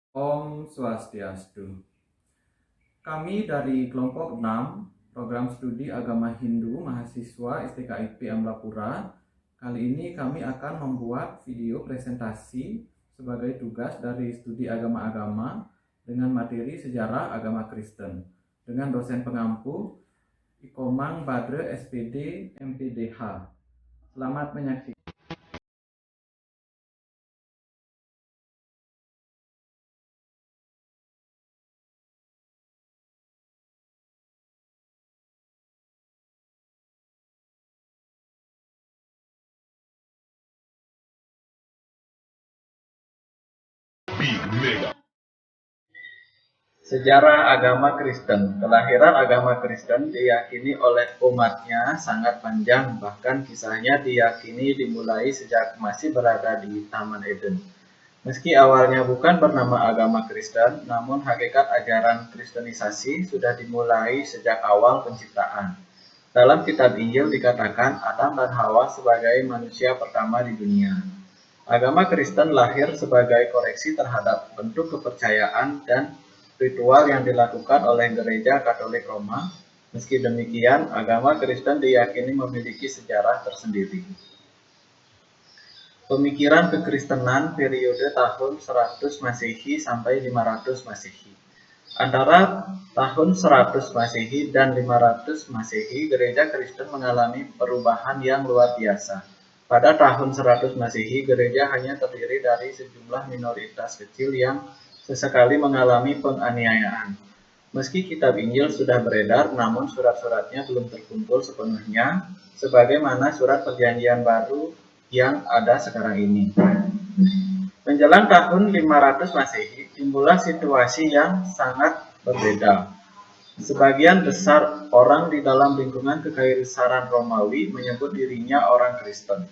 Om Swastiastu. Kami dari kelompok 6 program studi agama Hindu mahasiswa STKIP Amlapura. Kali ini kami akan membuat video presentasi sebagai tugas dari studi agama-agama dengan materi sejarah agama Kristen dengan dosen pengampu Ikomang Badre SPD MPDH. Selamat menyaksikan. Sejarah agama Kristen. Kelahiran agama Kristen diyakini oleh umatnya sangat panjang, bahkan kisahnya diyakini dimulai sejak masih berada di Taman Eden. Meski awalnya bukan bernama agama Kristen, namun hakikat ajaran Kristenisasi sudah dimulai sejak awal penciptaan. Dalam kitab Injil dikatakan Adam dan Hawa sebagai manusia pertama di dunia. Agama Kristen lahir sebagai koreksi terhadap bentuk kepercayaan dan ritual yang dilakukan oleh Gereja Katolik Roma. Meski demikian, agama Kristen diyakini memiliki sejarah tersendiri. Pemikiran kekristenan periode tahun 100 Masehi sampai 500 Masehi. Antara tahun 100 Masehi dan 500 Masehi, gereja Kristen mengalami perubahan yang luar biasa. Pada tahun 100 Masehi, gereja hanya terdiri dari sejumlah minoritas kecil yang sesekali mengalami penganiayaan. Meski kitab Injil sudah beredar, namun surat-suratnya belum terkumpul sepenuhnya, sebagaimana surat perjanjian baru yang ada sekarang ini. Menjelang tahun 500 Masehi, timbullah situasi yang sangat berbeda. Sebagian besar orang di dalam lingkungan kekaisaran Romawi menyebut dirinya orang Kristen.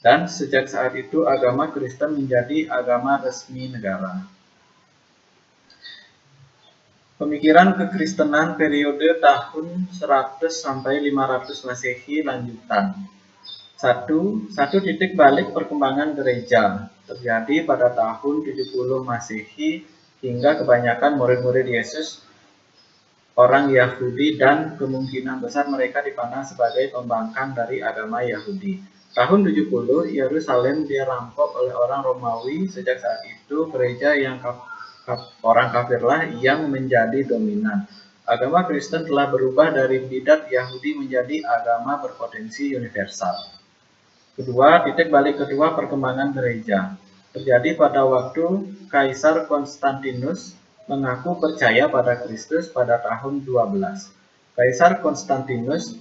Dan sejak saat itu agama Kristen menjadi agama resmi negara. Pemikiran kekristenan periode tahun 100 sampai 500 Masehi lanjutan. Satu titik balik perkembangan gereja terjadi pada tahun 70 Masehi hingga kebanyakan murid-murid Yesus orang Yahudi dan kemungkinan besar mereka dipandang sebagai pembangkang dari agama Yahudi. Tahun 70 Yerusalem dirampok oleh orang Romawi. Sejak saat itu gereja yang orang kafirlah yang menjadi dominan. Agama Kristen telah berubah dari bidat Yahudi menjadi agama berpotensi universal. Titik balik kedua perkembangan gereja terjadi pada waktu Kaisar Konstantinus mengaku percaya pada Kristus pada tahun 12. Kaisar Konstantinus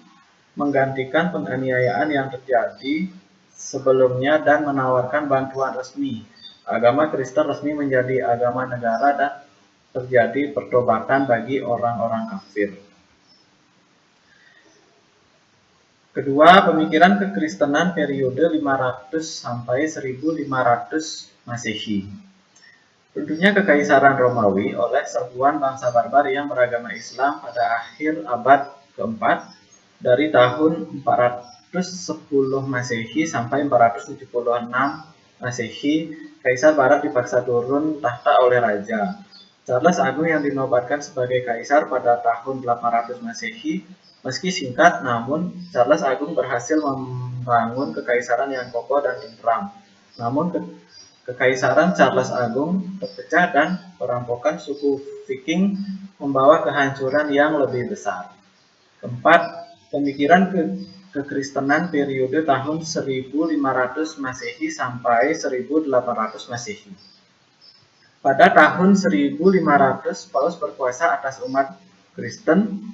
menggantikan penganiayaan yang terjadi sebelumnya dan menawarkan bantuan resmi. Agama Kristen resmi menjadi agama negara dan terjadi pertobatan bagi orang-orang kafir. Kedua, pemikiran kekristenan periode 500 sampai 1500 Masehi. Tentunya kekaisaran Romawi oleh serbuan bangsa barbar yang beragama Islam pada akhir abad keempat dari tahun 410 Masehi sampai 476 Masehi, Kaisar Barat dipaksa turun tahta oleh Raja Charles Agung yang dinobatkan sebagai kaisar pada tahun 800 Masehi. Meski singkat, namun Charles Agung berhasil membangun kekaisaran yang kokoh dan tentram. Namun kekaisaran Charles Agung terpecah dan perampokan suku Viking membawa kehancuran yang lebih besar. Keempat, pemikiran kekristenan periode tahun 1500 Masehi sampai 1800 Masehi. Pada tahun 1500, Paus berkuasa atas umat Kristen.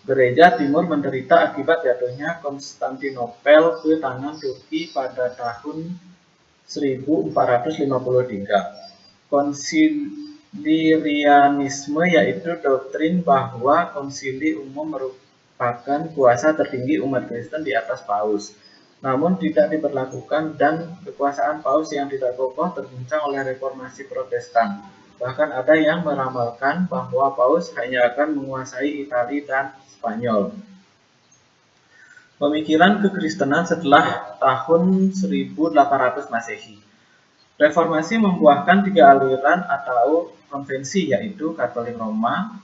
Gereja Timur menderita akibat jatuhnya Konstantinopel ke tangan Turki pada tahun 1453. Konsilianisme yaitu doktrin bahwa konsili umum merupakan kuasa tertinggi umat Kristen di atas Paus, namun tidak diberlakukan, dan kekuasaan Paus yang tidak kokoh terguncang oleh reformasi Protestan. Bahkan ada yang meramalkan bahwa Paus hanya akan menguasai Italia dan Spanyol. Pemikiran kekristenan setelah tahun 1800 Masehi. Reformasi membuahkan 3 aliran atau konvensi, yaitu Katolik Roma,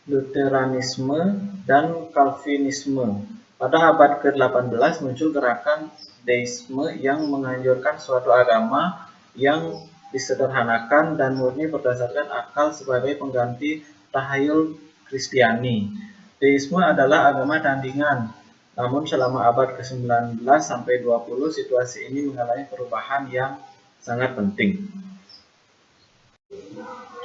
Lutheranisme, dan Calvinisme. Pada abad ke-18 muncul gerakan deisme yang menganjurkan suatu agama yang disederhanakan dan murni berdasarkan akal sebagai pengganti tahayul Kristiani. Deisme adalah agama tandingan, namun selama abad ke-19 sampai 20 situasi ini mengalami perubahan yang sangat penting.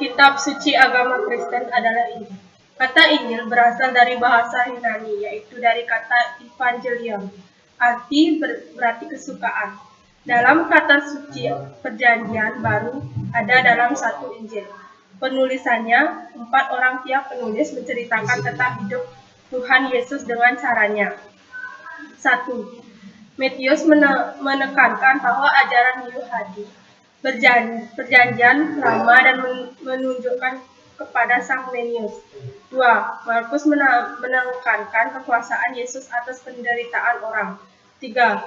Kitab suci agama Kristen adalah Injil. Kata Injil berasal dari bahasa Yunani, yaitu dari kata evangelion, arti berarti kesukaan. Dalam kata suci perjanjian baru ada dalam satu Injil. Penulisannya, 4 orang tiap penulis menceritakan tentang hidup Tuhan Yesus dengan caranya. 1. Matius menekankan bahwa ajaran Yahudi perjanjian lama dan menunjukkan kepada Sang Mesias. 2. Markus menekankan kekuasaan Yesus atas penderitaan orang. 3.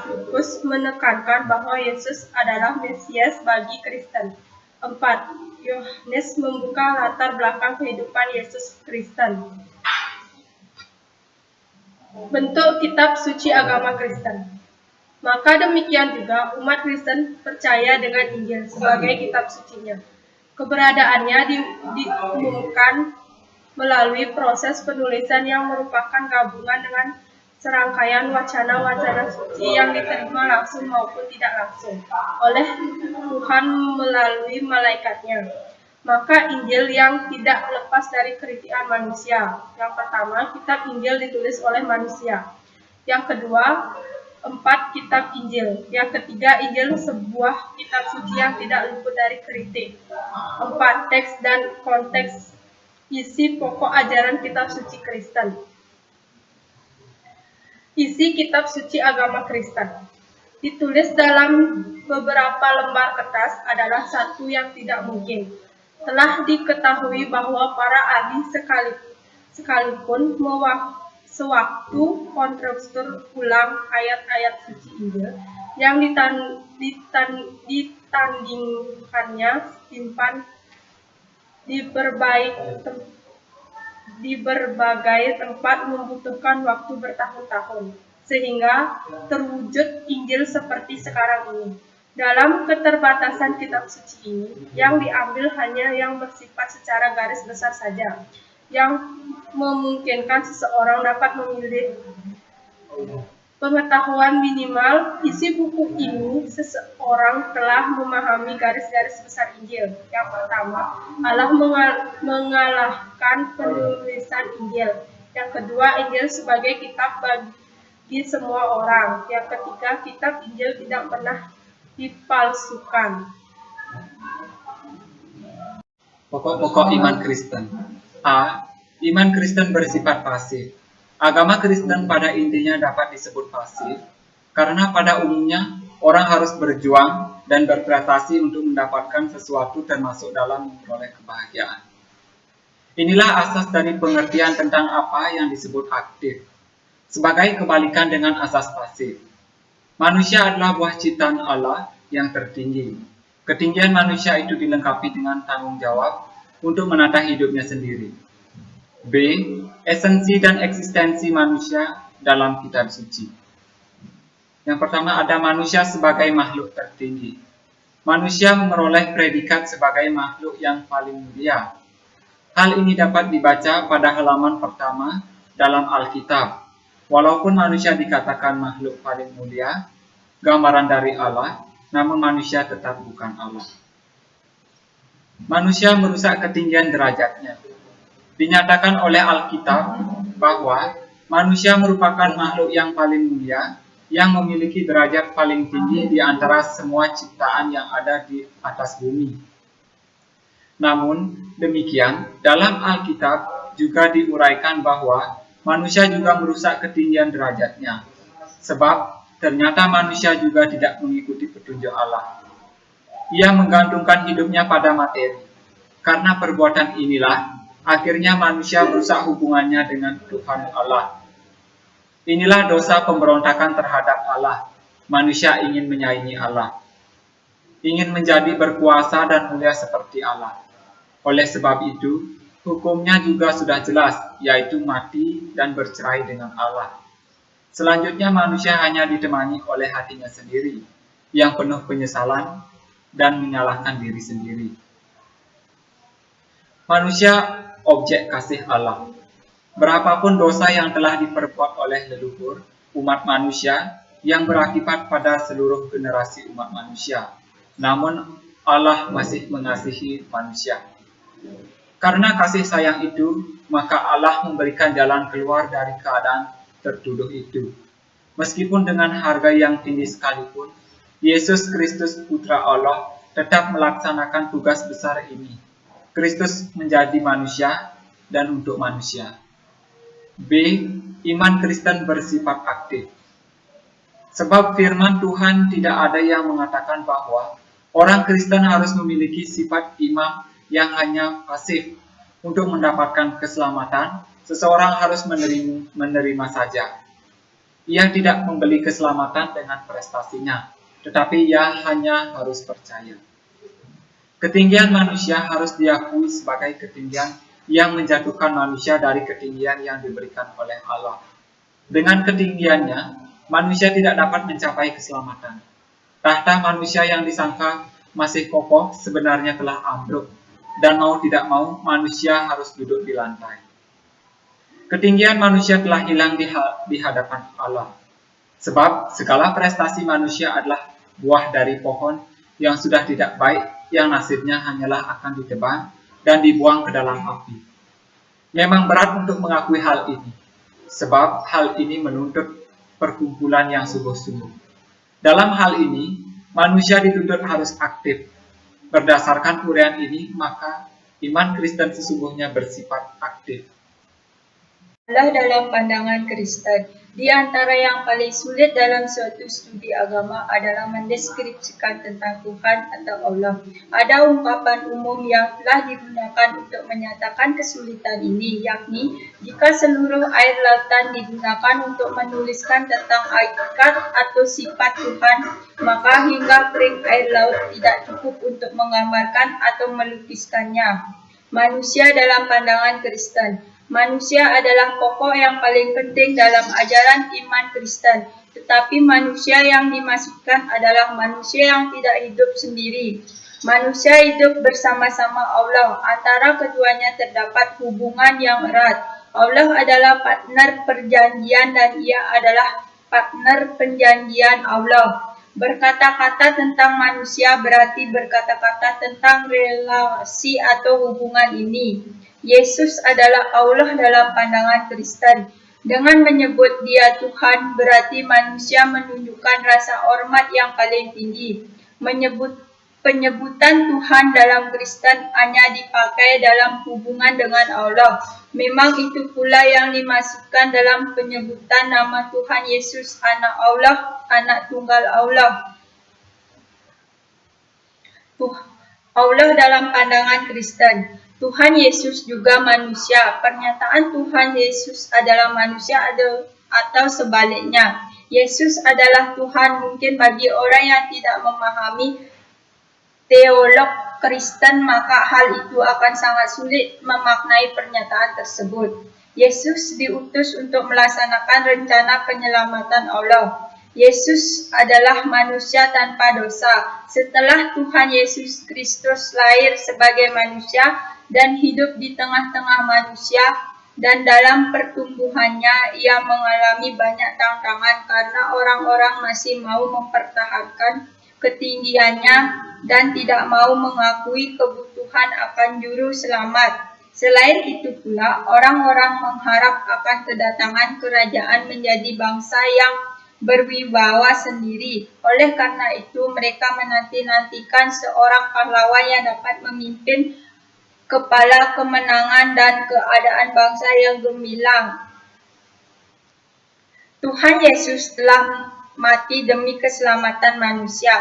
Lukas menekankan bahwa Yesus adalah Mesias bagi Kristen. 4. Yohanes membuka latar belakang kehidupan Yesus Kristen. Bentuk kitab suci agama Kristen. Maka demikian juga umat Kristen percaya dengan Injil sebagai kitab sucinya. Keberadaannya diumumkan melalui proses penulisan yang merupakan gabungan dengan serangkaian wacana-wacana suci yang diterima langsung maupun tidak langsung oleh Tuhan melalui malaikatnya. Maka Injil yang tidak lepas dari kritikan manusia. Yang pertama, kitab Injil ditulis oleh manusia. Yang kedua, 4 kitab Injil. Yang ketiga, Injil sebuah kitab suci yang tidak luput dari kritik. 4 teks dan konteks isi pokok ajaran kitab suci Kristen. Isi kitab suci agama Kristen ditulis dalam beberapa lembar kertas adalah satu yang tidak mungkin. Telah diketahui bahwa para ahli sekalipun sewaktu konstruksi ulang ayat-ayat suci Injil yang ditandingkannya simpan di berbagai tempat membutuhkan waktu bertahun-tahun sehingga terwujud Injil seperti sekarang ini. Dalam keterbatasan kitab suci ini, yang diambil hanya yang bersifat secara garis besar saja, yang memungkinkan seseorang dapat memilih pengetahuan minimal. Isi buku ini, seseorang telah memahami garis-garis besar Injil. Yang pertama, Allah mengalahkan penulisan Injil. Yang kedua, Injil sebagai kitab bagi semua orang. Yang ketiga, kitab Injil tidak pernah dipalsukan. Pokok-pokok iman Kristen. A. Iman Kristen bersifat pasif. Agama Kristen pada intinya dapat disebut pasif, karena pada umumnya orang harus berjuang dan berprestasi untuk mendapatkan sesuatu termasuk dalam memperoleh kebahagiaan. Inilah asas dari pengertian tentang apa yang disebut aktif, sebagai kebalikan dengan asas pasif. Manusia adalah buah ciptaan Allah yang tertinggi. Ketinggian manusia itu dilengkapi dengan tanggung jawab untuk menata hidupnya sendiri. B. Esensi dan eksistensi manusia dalam kitab suci. Yang pertama, ada manusia sebagai makhluk tertinggi. Manusia memperoleh predikat sebagai makhluk yang paling mulia. Hal ini dapat dibaca pada halaman pertama dalam Alkitab. Walaupun manusia dikatakan makhluk paling mulia, gambaran dari Allah, namun manusia tetap bukan Allah. Manusia merusak ketinggian derajatnya. Dinyatakan oleh Alkitab bahwa manusia merupakan makhluk yang paling mulia, yang memiliki derajat paling tinggi di antara semua ciptaan yang ada di atas bumi. Namun demikian, dalam Alkitab juga diuraikan bahwa manusia juga merusak ketinggian derajatnya, sebab ternyata manusia juga tidak mengikuti petunjuk Allah. Ia menggantungkan hidupnya pada materi. Karena perbuatan inilah, akhirnya manusia merusak hubungannya dengan Tuhan Allah. Inilah dosa pemberontakan terhadap Allah. Manusia ingin menyaingi Allah. ingin menjadi berkuasa dan mulia seperti Allah. Oleh sebab itu, hukumnya juga sudah jelas, yaitu mati dan bercerai dengan Allah. Selanjutnya manusia hanya ditemani oleh hatinya sendiri, yang penuh penyesalan dan menyalahkan diri sendiri. Manusia objek kasih Allah. Berapapun dosa yang telah diperbuat oleh leluhur umat manusia yang berakibat pada seluruh generasi umat manusia, namun Allah masih mengasihi manusia. Karena kasih sayang itu, maka Allah memberikan jalan keluar dari keadaan tertuduh itu. Meskipun dengan harga yang tinggi sekalipun, Yesus Kristus Putra Allah tetap melaksanakan tugas besar ini. Kristus menjadi manusia dan untuk manusia. B. Iman Kristen bersifat aktif. Sebab firman Tuhan tidak ada yang mengatakan bahwa orang Kristen harus memiliki sifat iman yang hanya pasif. Untuk mendapatkan keselamatan, seseorang harus menerima saja. Ia tidak membeli keselamatan dengan prestasinya, tetapi ia hanya harus percaya. Ketinggian manusia harus diakui sebagai ketinggian yang menjatuhkan manusia dari ketinggian yang diberikan oleh Allah. Dengan ketinggiannya, manusia tidak dapat mencapai keselamatan. Tahta manusia yang disangka masih kokoh sebenarnya telah ambruk, dan mau tidak mau manusia harus duduk di lantai. Ketinggian manusia telah hilang di hadapan Allah. Sebab segala prestasi manusia adalah buah dari pohon yang sudah tidak baik, yang nasibnya hanyalah akan ditebang dan dibuang ke dalam api. Memang berat untuk mengakui hal ini, sebab hal ini menuntut perkumpulan yang sungguh-sungguh. Dalam hal ini, manusia dituntut harus aktif. Berdasarkan uraian ini, maka iman Kristen sesungguhnya bersifat aktif. Allah dalam pandangan Kristen. Di antara yang paling sulit dalam suatu studi agama adalah mendeskripsikan tentang Tuhan atau Allah. Ada ungkapan umum yang telah digunakan untuk menyatakan kesulitan ini, yakni jika seluruh air lautan digunakan untuk menuliskan tentang hakikat atau sifat Tuhan, maka hingga kering air laut tidak cukup untuk menggambarkan atau melukiskannya. Manusia dalam pandangan Kristen. Manusia adalah pokok yang paling penting dalam ajaran iman Kristen, tetapi manusia yang dimaksudkan adalah manusia yang tidak hidup sendiri. Manusia hidup bersama-sama Allah, antara keduanya terdapat hubungan yang erat. Allah adalah partner perjanjian dan ia adalah partner penjanjian Allah. Berkata-kata tentang manusia berarti berkata-kata tentang relasi atau hubungan ini. Yesus adalah Allah dalam pandangan Kristen. Dengan menyebut Dia Tuhan, berarti manusia menunjukkan rasa hormat yang paling tinggi. Penyebutan Tuhan dalam Kristen hanya dipakai dalam hubungan dengan Allah. Memang itu pula yang dimaksudkan dalam penyebutan nama Tuhan Yesus, Anak Allah, Anak Tunggal Allah. Allah dalam pandangan Kristen. Tuhan Yesus juga manusia. Pernyataan Tuhan Yesus adalah manusia atau sebaliknya. Yesus adalah Tuhan mungkin bagi orang yang tidak memahami teolog Kristen, maka hal itu akan sangat sulit memaknai pernyataan tersebut. Yesus diutus untuk melaksanakan rencana penyelamatan Allah. Yesus adalah manusia tanpa dosa. Setelah Tuhan Yesus Kristus lahir sebagai manusia dan hidup di tengah-tengah manusia, dan dalam pertumbuhannya ia mengalami banyak tantangan karena orang-orang masih mau mempertahankan ketinggiannya dan tidak mau mengakui kebutuhan akan juru selamat. Selain itu pula, orang-orang mengharap akan kedatangan kerajaan menjadi bangsa yang berwibawa sendiri. Oleh karena itu, mereka menanti-nantikan seorang pahlawan yang dapat memimpin kepala kemenangan dan keadaan bangsa yang gemilang. Tuhan Yesus telah mati demi keselamatan manusia.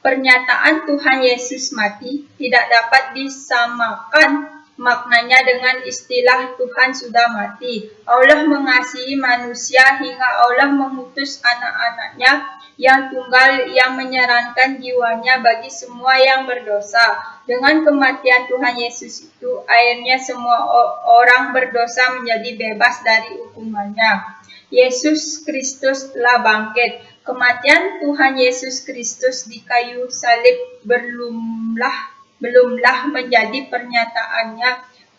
Pernyataan Tuhan Yesus mati tidak dapat disamakan maknanya dengan istilah Tuhan sudah mati. Allah mengasihi manusia hingga Allah mengutus anak-anaknya yang tunggal yang menyarankan jiwanya bagi semua yang berdosa. Dengan kematian Tuhan Yesus itu, akhirnya semua orang berdosa menjadi bebas dari hukumannya. Yesus Kristus telah bangkit. Kematian Tuhan Yesus Kristus di kayu salib belumlah menjadi pernyataannya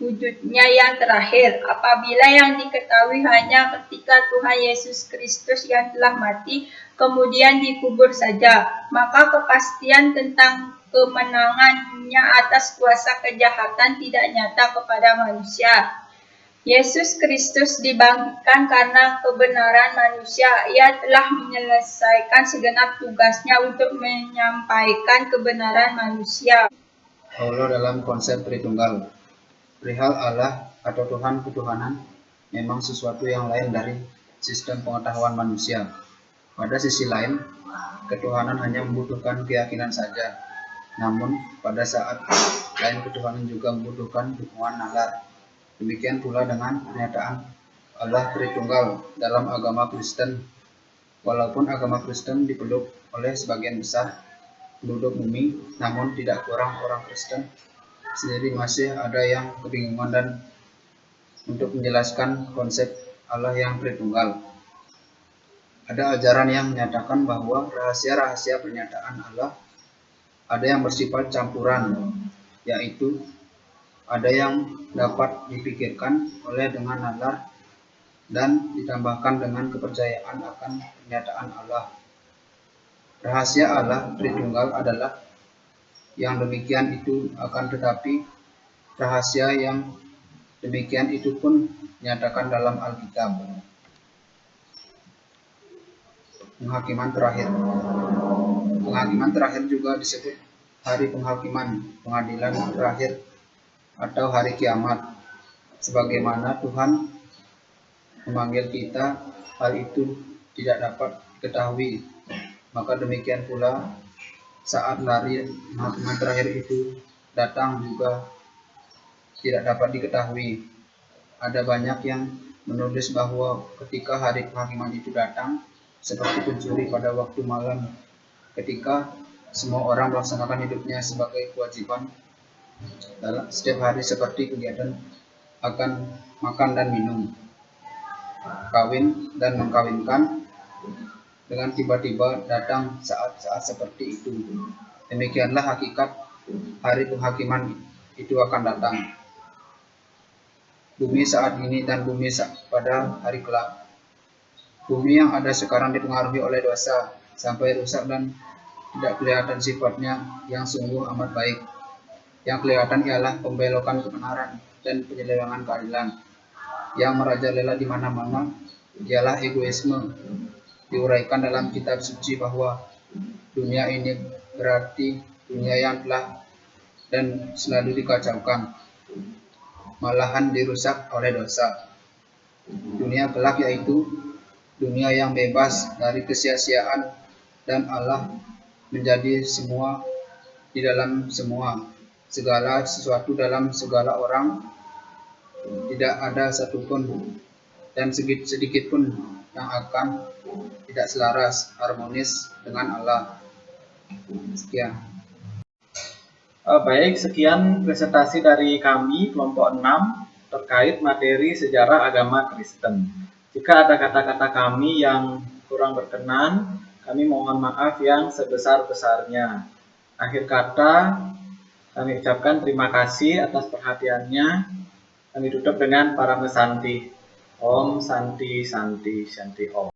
wujudnya yang terakhir. Apabila yang diketahui hanya ketika Tuhan Yesus Kristus yang telah mati kemudian dikubur saja, maka kepastian tentang kemenangannya atas kuasa kejahatan tidak nyata kepada manusia. Yesus Kristus dibangkitkan karena kebenaran manusia. Ia telah menyelesaikan segenap tugasnya untuk menyampaikan kebenaran manusia. Allah dalam konsep Tritunggal. Perihal Allah atau Tuhan ketuhanan memang sesuatu yang lain dari sistem pengetahuan manusia. Pada sisi lain, ketuhanan hanya membutuhkan keyakinan saja. Namun, pada saat lain ketuhanan juga membutuhkan dukungan nalar. Demikian pula dengan pernyataan Allah Tritunggal dalam agama Kristen. Walaupun agama Kristen dipeluk oleh sebagian besar penduduk bumi, namun tidak kurang orang Kristen sendiri masih ada yang kebingungan dan untuk menjelaskan konsep Allah yang Tritunggal. Ada ajaran yang menyatakan bahwa rahasia-rahasia pernyataan Allah ada yang bersifat campuran, yaitu ada yang dapat dipikirkan oleh dengan nalar dan ditambahkan dengan kepercayaan akan pernyataan Allah. Rahasia Allah Tritunggal adalah yang demikian itu, akan tetapi rahasia yang demikian itu pun dinyatakan dalam Alkitab. Penghakiman terakhir juga disebut hari penghakiman, pengadilan terakhir, atau hari kiamat. Sebagaimana Tuhan memanggil kita, hal itu tidak dapat diketahui. Maka demikian pula saat hari penghakiman terakhir itu datang juga tidak dapat diketahui. Ada banyak yang menulis bahwa ketika hari penghakiman itu datang, seperti pencuri pada waktu malam, ketika semua orang melaksanakan hidupnya sebagai kewajiban dalam setiap hari, seperti kegiatan akan makan dan minum, kawin dan mengkawinkan, dengan tiba-tiba datang saat-saat seperti itu. Demikianlah hakikat hari penghakiman itu akan datang. Bumi saat ini dan bumi pada hari kelak. Bumi yang ada sekarang dipengaruhi oleh dosa sampai rusak dan tidak kelihatan sifatnya yang sungguh amat baik. Yang kelihatan ialah pembelokan kebenaran dan penyelewengan keadilan. Yang merajalela di mana-mana ialah egoisme. Diuraikan dalam kitab suci bahwa dunia ini berarti dunia yang telah dan selalu dikacaukan, malahan dirusak oleh dosa. Dunia kelak yaitu dunia yang bebas dari kesia-siaan dan Allah menjadi semua di dalam semua, segala sesuatu dalam segala orang, tidak ada satupun dan sedikit pun yang akan tidak selaras harmonis dengan Allah. Sekian. Baik, sekian presentasi dari kami kelompok 6 terkait materi sejarah agama Kristen. Jika ada kata-kata kami yang kurang berkenan, kami mohon maaf yang sebesar-besarnya. Akhir kata, kami ucapkan terima kasih atas perhatiannya. Kami tutup dengan para mesanti. Om Santi Santi Santi Om.